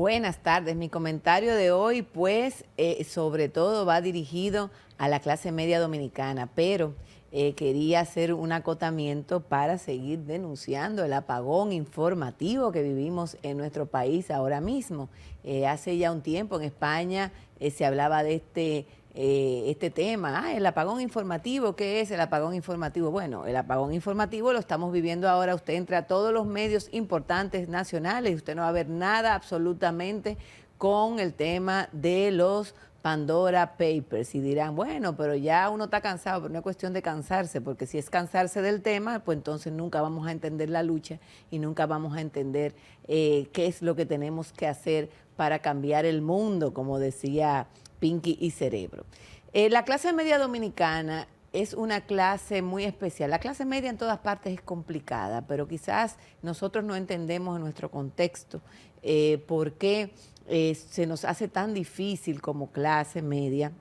Buenas tardes. Mi comentario de hoy, pues, sobre todo va dirigido a la clase media dominicana, pero quería hacer un acotamiento para seguir denunciando el apagón informativo que vivimos en nuestro país ahora mismo. Hace ya un tiempo en España se hablaba de este tema. El apagón informativo. ¿Qué es el apagón informativo? Bueno, el apagón informativo lo estamos viviendo ahora. Usted entra a todos los medios importantes nacionales y usted no va a ver nada absolutamente con el tema de los Pandora Papers, y dirán, bueno, pero ya uno está cansado, pero no es cuestión de cansarse, porque si es cansarse del tema, pues entonces nunca vamos a entender la lucha y nunca vamos a entender qué es lo que tenemos que hacer para cambiar el mundo, como decía Pinky y Cerebro. La clase media dominicana es una clase muy especial. La clase media en todas partes es complicada, pero quizás nosotros no entendemos en nuestro contexto por qué se nos hace tan difícil como clase media,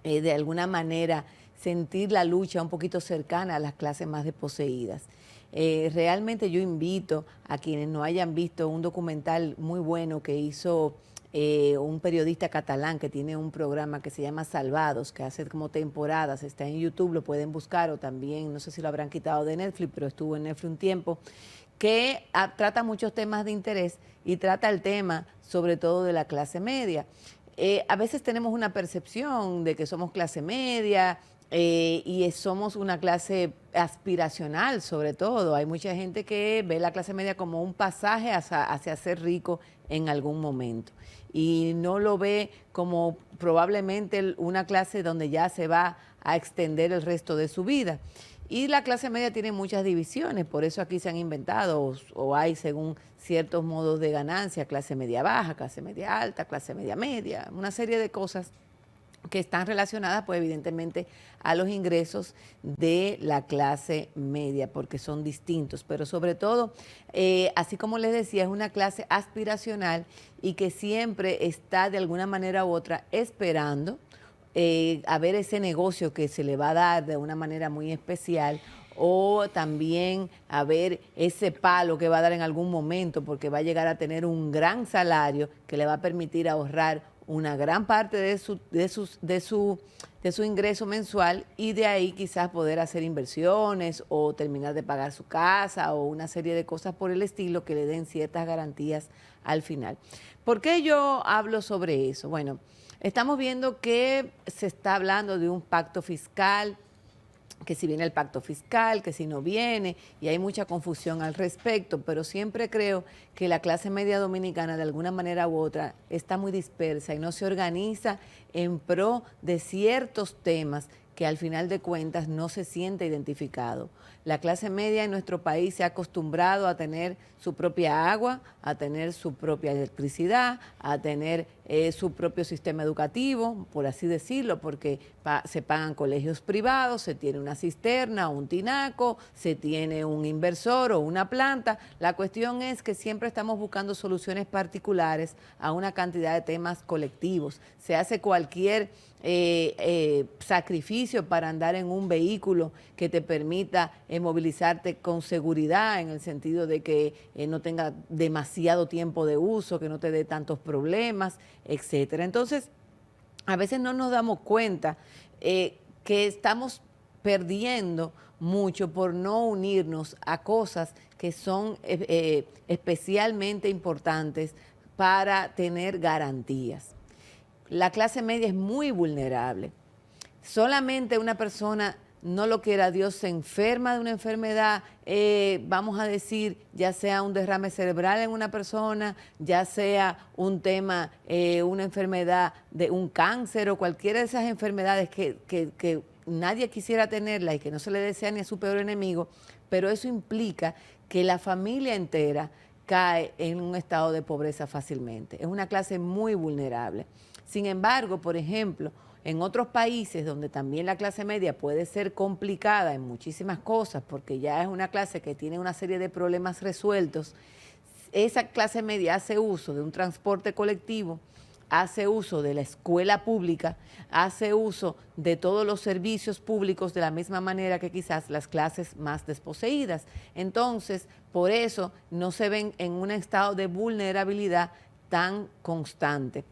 de alguna manera, sentir la lucha un poquito cercana a las clases más desposeídas. Realmente yo invito a quienes no hayan visto un documental muy bueno que hizo un periodista catalán que tiene un programa que se llama Salvados, que hace como temporadas, está en YouTube, lo pueden buscar, o también, no sé si lo habrán quitado de Netflix, pero estuvo en Netflix un tiempo, que trata muchos temas de interés y trata el tema sobre todo de la clase media. A veces tenemos una percepción de que somos clase media y somos una clase aspiracional sobre todo. Hay mucha gente que ve la clase media como un pasaje hacia ser rico en algún momento y no lo ve como probablemente una clase donde ya se va a extender el resto de su vida. Y la clase media tiene muchas divisiones, por eso aquí se han inventado o hay según ciertos modos de ganancia, clase media baja, clase media alta, clase media media, una serie de cosas que están relacionadas pues evidentemente a los ingresos de la clase media, porque son distintos, pero sobre todo, así como les decía, es una clase aspiracional y que siempre está de alguna manera u otra esperando a ver ese negocio que se le va a dar de una manera muy especial, o también a ver ese palo que va a dar en algún momento porque va a llegar a tener un gran salario que le va a permitir ahorrar una gran parte de su ingreso mensual, y de ahí quizás poder hacer inversiones o terminar de pagar su casa o una serie de cosas por el estilo que le den ciertas garantías al final. ¿Por qué yo hablo sobre eso? Bueno, estamos viendo que se está hablando de un pacto fiscal, que si viene el pacto fiscal, que si no viene, y hay mucha confusión al respecto, pero siempre creo que la clase media dominicana de alguna manera u otra está muy dispersa y no se organiza en pro de ciertos temas que al final de cuentas no se siente identificado. La clase media en nuestro país se ha acostumbrado a tener su propia agua, a tener su propia electricidad, a tener su propio sistema educativo, por así decirlo, porque se pagan colegios privados, se tiene una cisterna, un tinaco, se tiene un inversor o una planta. La cuestión es que siempre estamos buscando soluciones particulares a una cantidad de temas colectivos. Se hace cualquier sacrificio para andar en un vehículo que te permita movilizarte con seguridad, en el sentido de que no tenga demasiado tiempo de uso, que no te dé tantos problemas, etcétera. Entonces, a veces no nos damos cuenta que estamos perdiendo mucho por no unirnos a cosas que son especialmente importantes para tener garantías. La clase media es muy vulnerable. Solamente una persona, no lo quiera Dios, se enferma de una enfermedad, vamos a decir, ya sea un derrame cerebral en una persona, ya sea un tema, una enfermedad de un cáncer o cualquiera de esas enfermedades que nadie quisiera tenerla y que no se le desea ni a su peor enemigo, pero eso implica que la familia entera cae en un estado de pobreza fácilmente. Es una clase muy vulnerable. Sin embargo, por ejemplo, en otros países donde también la clase media puede ser complicada en muchísimas cosas, porque ya es una clase que tiene una serie de problemas resueltos, esa clase media hace uso de un transporte colectivo, hace uso de la escuela pública, hace uso de todos los servicios públicos de la misma manera que quizás las clases más desposeídas. Entonces, por eso no se ven en un estado de vulnerabilidad tan constante.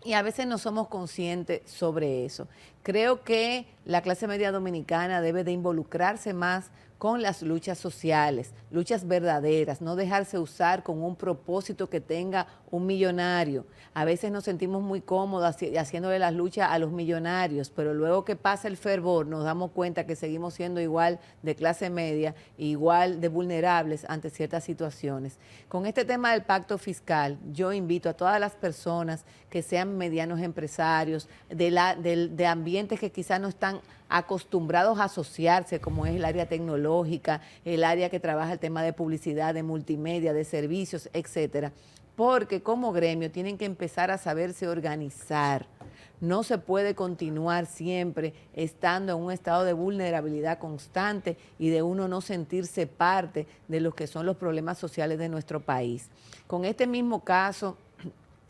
Y a veces no somos conscientes sobre eso. Creo que la clase media dominicana debe de involucrarse más con las luchas sociales, luchas verdaderas, no dejarse usar con un propósito que tenga un millonario. A veces nos sentimos muy cómodos haciéndole las luchas a los millonarios, pero luego que pasa el fervor nos damos cuenta que seguimos siendo igual de clase media, igual de vulnerables ante ciertas situaciones. Con este tema del pacto fiscal, yo invito a todas las personas que sean medianos empresarios, de ambientes que quizás no están acostumbrados a asociarse, como es el área tecnológica, el área que trabaja el tema de publicidad, de multimedia, de servicios, etcétera, porque como gremio tienen que empezar a saberse organizar. No se puede continuar siempre estando en un estado de vulnerabilidad constante y de uno no sentirse parte de lo que son los problemas sociales de nuestro país. Con este mismo caso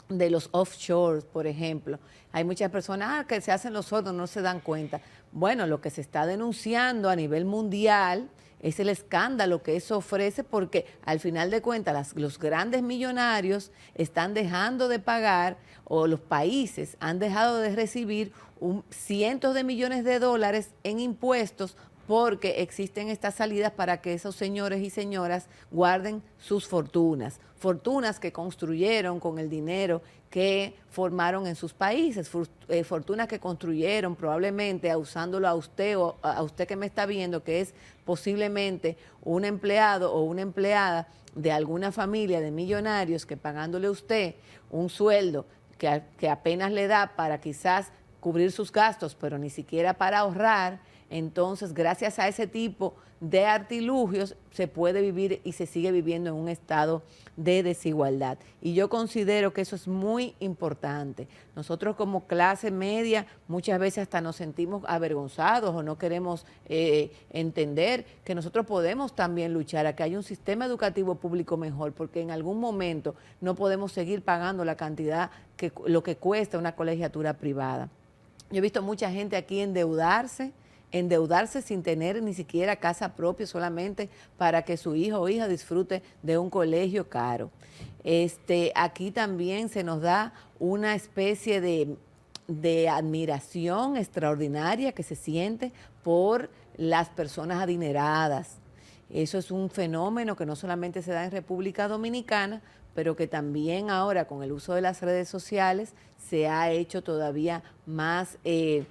de los offshore, por ejemplo, hay muchas personas que se hacen los sordos, no se dan cuenta. Bueno, lo que se está denunciando a nivel mundial es el escándalo que eso ofrece, porque al final de cuentas los grandes millonarios están dejando de pagar, o los países han dejado de recibir cientos de millones de dólares en impuestos, porque existen estas salidas para que esos señores y señoras guarden sus fortunas, fortunas que construyeron con el dinero que formaron en sus países, fortunas que construyeron probablemente usándolo a usted o a usted que me está viendo, que es posiblemente un empleado o una empleada de alguna familia de millonarios que pagándole a usted un sueldo que apenas le da para quizás cubrir sus gastos, pero ni siquiera para ahorrar. Entonces, gracias a ese tipo de artilugios, se puede vivir y se sigue viviendo en un estado de desigualdad. Y yo considero que eso es muy importante. Nosotros como clase media muchas veces hasta nos sentimos avergonzados o no queremos entender que nosotros podemos también luchar a que haya un sistema educativo público mejor, porque en algún momento no podemos seguir pagando la cantidad lo que cuesta una colegiatura privada. Yo he visto mucha gente aquí endeudarse sin tener ni siquiera casa propia, solamente para que su hijo o hija disfrute de un colegio caro. Aquí también se nos da una especie de admiración extraordinaria que se siente por las personas adineradas. Eso es un fenómeno que no solamente se da en República Dominicana, pero que también ahora con el uso de las redes sociales se ha hecho todavía más, se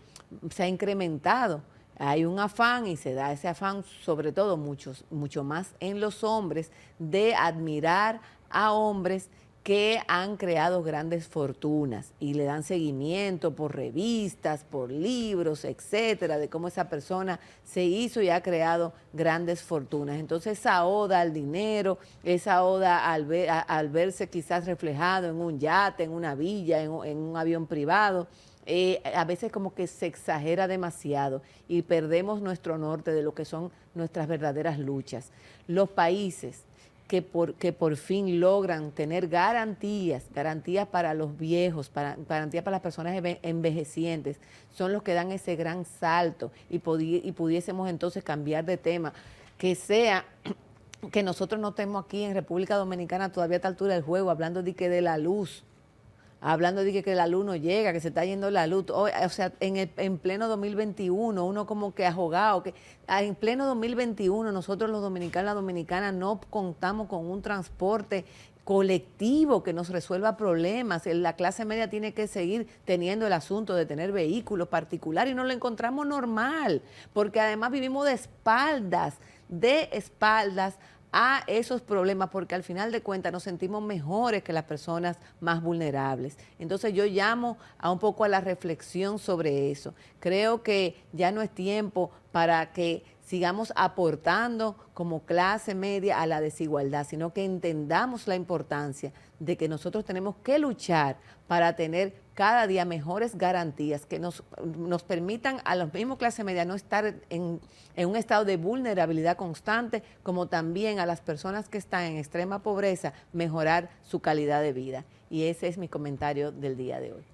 ha incrementado. Hay un afán y se da ese afán, sobre todo mucho más en los hombres, de admirar a hombres que han creado grandes fortunas y le dan seguimiento por revistas, por libros, etcétera, de cómo esa persona se hizo y ha creado grandes fortunas. Entonces esa oda al dinero, esa oda al verse quizás reflejado en un yate, en una villa, en un avión privado, a veces como que se exagera demasiado y perdemos nuestro norte de lo que son nuestras verdaderas luchas. Los países que por fin logran tener garantías para los viejos, garantías para las personas envejecientes, son los que dan ese gran salto y pudiésemos entonces cambiar de tema, que sea que nosotros no estemos aquí en República Dominicana todavía a esta altura del juego hablando de la luz, hablando de que la luz no llega, que se está yendo la luz. O sea, en pleno 2021, uno como que ahogado, que en pleno 2021 nosotros los dominicanos, las dominicanas, no contamos con un transporte colectivo que nos resuelva problemas. La clase media tiene que seguir teniendo el asunto de tener vehículos particulares y no lo encontramos normal, porque además vivimos de espaldas a esos problemas, porque al final de cuentas nos sentimos mejores que las personas más vulnerables. Entonces yo llamo a un poco a la reflexión sobre eso. Creo que ya no es tiempo para que sigamos aportando como clase media a la desigualdad, sino que entendamos la importancia de que nosotros tenemos que luchar para tener cada día mejores garantías que nos permitan a los mismos clase media no estar en un estado de vulnerabilidad constante, como también a las personas que están en extrema pobreza mejorar su calidad de vida. Y ese es mi comentario del día de hoy.